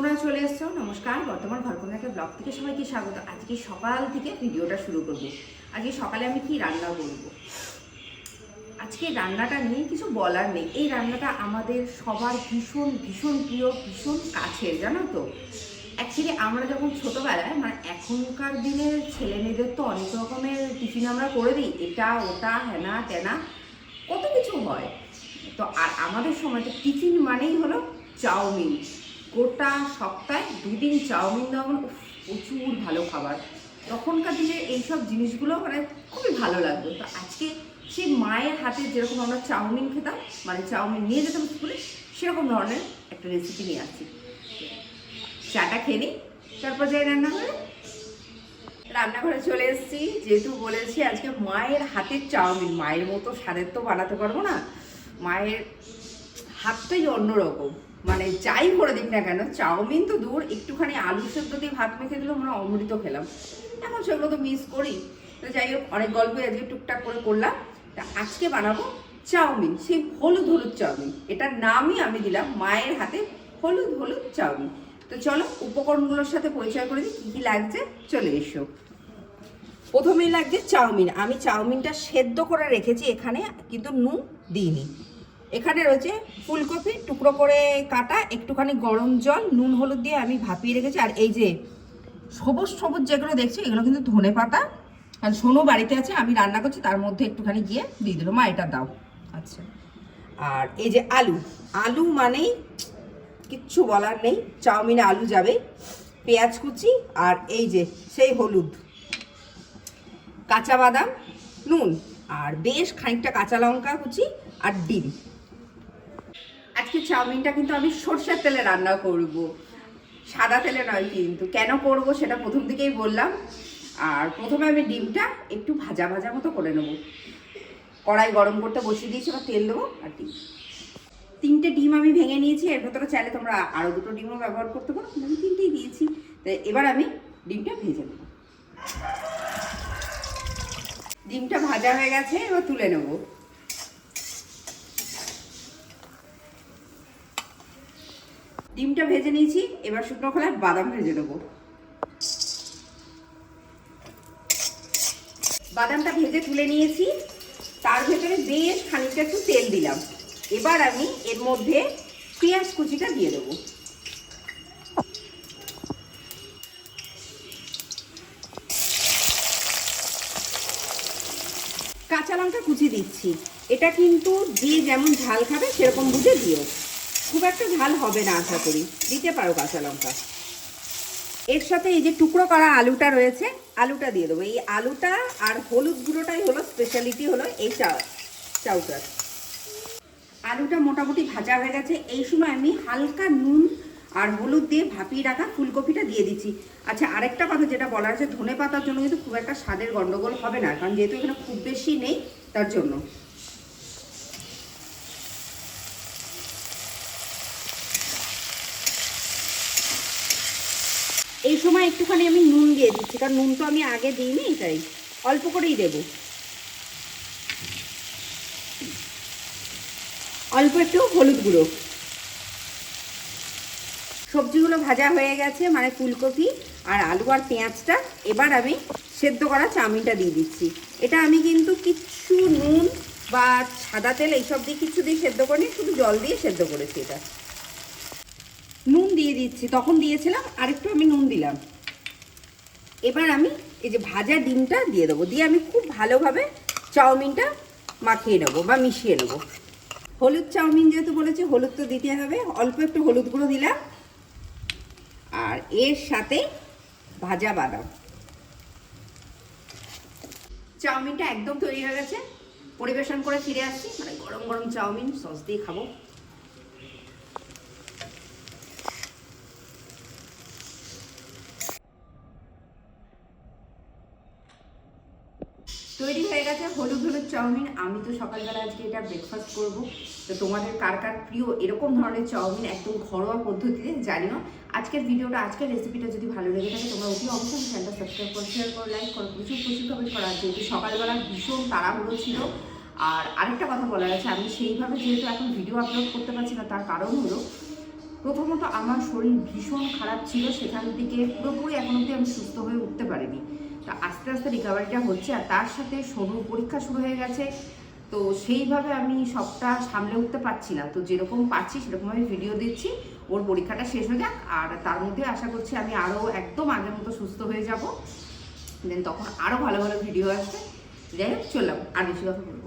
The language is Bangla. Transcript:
তোমরা চলে এসছো। নমস্কার, বর্তমান ঘরকোনা একটা ব্লগ থেকে সবাইকে স্বাগত। আজকে সকাল থেকে ভিডিওটা শুরু করব। আজকে সকালে আমি কি রান্না করব, আজকে রান্নাটা নিয়ে কিছু বলার নেই। এই রান্নাটা আমাদের সবার ভীষণ ভীষণ প্রিয়, ভীষণ কাছের, জানো তো। অ্যাকচুয়ালি আমরা যখন ছোটোবেলায়, মানে এখনকার দিনের ছেলে মেয়েদের তো অনেক রকমের টিফিন আমরা করে দিই, এটা ওটা হেনা তেনা কত কিছু হয়। তো আর আমাদের সময় তো টিফিন মানেই হলো চাউমিন। গোটা সপ্তাহে 2 দিন চাউমিন দেওয়া মানে প্রচুর ভালো খাবার। তখনকার দিনে এইসব জিনিসগুলো মানে খুবই ভালো লাগতো। তো আজকে সেই মায়ের হাতে যেরকম আমরা চাউমিন খেতাম, মানে চাউমিন নিয়ে যেতাম স্কুলে, সেরকম ধরনের একটা রেসিপি নিয়ে আসছি। চাটা খেয়ে নিই, তারপর যাই রান্নাঘরে চলে এসেছি। যেহেতু বলেছি আজকে মায়ের হাতের চাউমিন, মায়ের মতো স্বাদের তো বানাতে পারবো না, মায়ের হাতটাই অন্যরকম। মানে যাই করে দিক না কেন, চাউমিন তো দূর, একটুখানি আলু সেদ্ধ দিয়ে ভাত মেখে দিলেও আমরা অমৃত খেলাম। এখন সেগুলো তো মিস করি। তো যাই হোক, অনেক গল্পই আজকে টুকটাক করে করলাম। তা আজকে বানাবো চাউমিন, সেই হলুদ হলুদ চাউমিন। এটার নামই আমি দিলাম মায়ের হাতে হলুদ হলুদ চাউমিন। তো চলো উপকরণগুলোর সাথে পরিচয় করে দিই, কী কী লাগছে চলে এসো। প্রথমেই লাগছে চাউমিন। আমি চাউমিনটা সেদ্ধ করে রেখেছি এখানে, কিন্তু নুন দিইনি। এখানে রয়েছে ফুলকপি টুকরো করে কাটা, একটুখানি গরম জল নুন হলুদ দিয়ে আমি ভাপিয়ে রেখেছি। আর এই যে সবুজ সবুজ যেগুলো দেখছি, এগুলো কিন্তু ধনে পাতা। কারণ সোনু বাড়িতে আছে, আমি রান্না করছি, তার মধ্যে একটুখানি গিয়ে দিয়ে দিল, মা এটা দাও। আচ্ছা, আর এই যে আলু, আলু মানেই কিচ্ছু বলার নেই, চাউমিনে আলু যাবে। পেঁয়াজ কুচি, আর এই যে সেই হলুদ, কাঁচা বাদাম, নুন, আর বেশ খানিকটা কাঁচা লঙ্কা কুচি, আর ডিম। আজকে চাউমিনটা কিন্তু আমি সরষের তেলে রান্না করব, সাদা তেলে নয়। কিন্তু কেন করব সেটা প্রথম থেকেই বললাম। আর প্রথমে আমি ডিমটা একটু ভাজা ভাজা মতো করে নেব। কড়াই গরম করতে বসিয়ে দিয়েছি, এবার তেল দেবো। আর ডিম, 3টে ডিম আমি ভেঙে নিয়েছি। এর ভেতরে চাইলে তোমরা আরও 2টো ডিমও ব্যবহার করতে পারো, আমি 3টেই দিয়েছি। তাই এবার আমি ডিমটা ভেজে নেব। ডিমটা ভাজা হয়ে গেছে, এবার তুলে নেব। ডিমটা ভেজে নিয়েছি, এবার শুকনো খোলায় বাদাম ভেজে নেব। বাদামটা ভেজে তুলে নিয়েছি, তার ভেতরে বেশ খানিকটা একটু তেল দিলাম। এবার আমি এর মধ্যে পেঁয়াজ কুচিটা দিয়ে দেবো। কাঁচা লঙ্কা কুচি দিচ্ছি। এটা কিন্তু যে যেমন ঝাল খাবে সেরকম বুঝে দিও, খুব একটা ঝাল হবে না আশা করি, দিতে পারো কাঁচা লঙ্কা। এর সাথে এই যে টুকরো করা আলুটা রয়েছে, আলুটা দিয়ে দেবো। এই আলুটা আর হলুদ গুঁড়োটাই হলো স্পেশালিটি, হলো এই চাউটার। আলুটা মোটামুটি ভাজা হয়ে গেছে। এই সময় আমি হালকা নুন আর হলুদ দিয়ে ভাপিয়ে রাখা ফুলকপিটা দিয়ে দিচ্ছি। আচ্ছা, আরেকটা কথা যেটা বলার আছে, ধনে পাতার জন্য কিন্তু খুব একটা স্বাদের গন্ডগোল হবে না, কারণ যেহেতু এখানে খুব বেশি নেই তার জন্য। এই সময় একটুখানি আমি নুন দিয়ে দিচ্ছি, কারণ নুন তো আমি আগে দিইনি, তাই অল্প করেই দেব। অল্প একটু হলুদ গুঁড়ো। সবজিগুলো ভাজা হয়ে গেছে, মানে ফুলকপি আর আলু আর পেঁয়াজটা। এবার আমি সেদ্ধ করা চাউমিনটা দিয়ে দিচ্ছি। এটা আমি কিন্তু কিচ্ছু নুন বা সাদা তেল এইসব দিয়ে কিছু দিয়ে সেদ্ধ করিনি, শুধু জল দিয়ে সেদ্ধ করেছি। এটা নুন দিয়ে দিচ্ছি, তখন দিয়েছিলাম, আরেকটু আমি নুন দিলাম। এবার আমি এই যে ভাজা ডিমটা দিয়ে দেবো, দিয়ে আমি খুব ভালোভাবে চাউমিনটা মাখিয়ে নেবো বা মিশিয়ে নেবো। হলুদ চাউমিন যেহেতু বলেছি, হলুদ তো দিতে হবে, অল্প একটু হলুদ গুঁড়ো দিলাম। আর এর সাথে ভাজা বাদাম। চাউমিনটা একদম তৈরি হয়ে গেছে, পরিবেশন করে ফিরে আসছি। মানে গরম গরম চাউমিন সস দিয়ে খাবো। তৈরি হয়ে গেছে হলুদ হলুদ চাউমিন। আমি তো সকালবেলা আজকে এটা ব্রেকফাস্ট করব। তো তোমাদের কার কার প্রিয় এরকম ধরনের চাউমিন একদম ঘরোয়া পদ্ধতিতে জানিও। আজকের ভিডিওটা, আজকের রেসিপিটা যদি ভালো লেগে থাকে, তোমরা অতি অবশ্যই চ্যানেলটা সাবস্ক্রাইব করো, শেয়ার করো, লাইক করো, প্রচুর প্রচুর কমেন্ট করা। যেহেতু সকালবেলা ভীষণ তাড়াহুড়ো ছিল। আর আরেকটা কথা বলার আছে, আমি সেইভাবে যেহেতু এখন ভিডিও আপলোড করতে পারছি না, তার কারণ হলো প্রথমত আমার শরীর ভীষণ খারাপ ছিল, সেখান থেকে পুরোপুরি এখন অবধি আমি সুস্থ হয়ে উঠতে পারিনি। তা আস্তে আস্তে রিকভারিটা হচ্ছে, আর তার সাথে সোনুর পরীক্ষা শুরু হয়ে গেছে, তো সেইভাবে আমি সবটা সামলে উঠতে পারছি না। তো যেরকম পাচ্ছি সেরকম আমি ভিডিও দিচ্ছি, ওর পরীক্ষাটা শেষ হয়ে যাক, আর তার মধ্যে আশা করছি আমি আরও একদম আগের মতো সুস্থ হয়ে যাব, দেন তখন আরও ভালো ভালো ভিডিও আসবে। যাই হোক, চললাম আর বেশি কথা বলবো।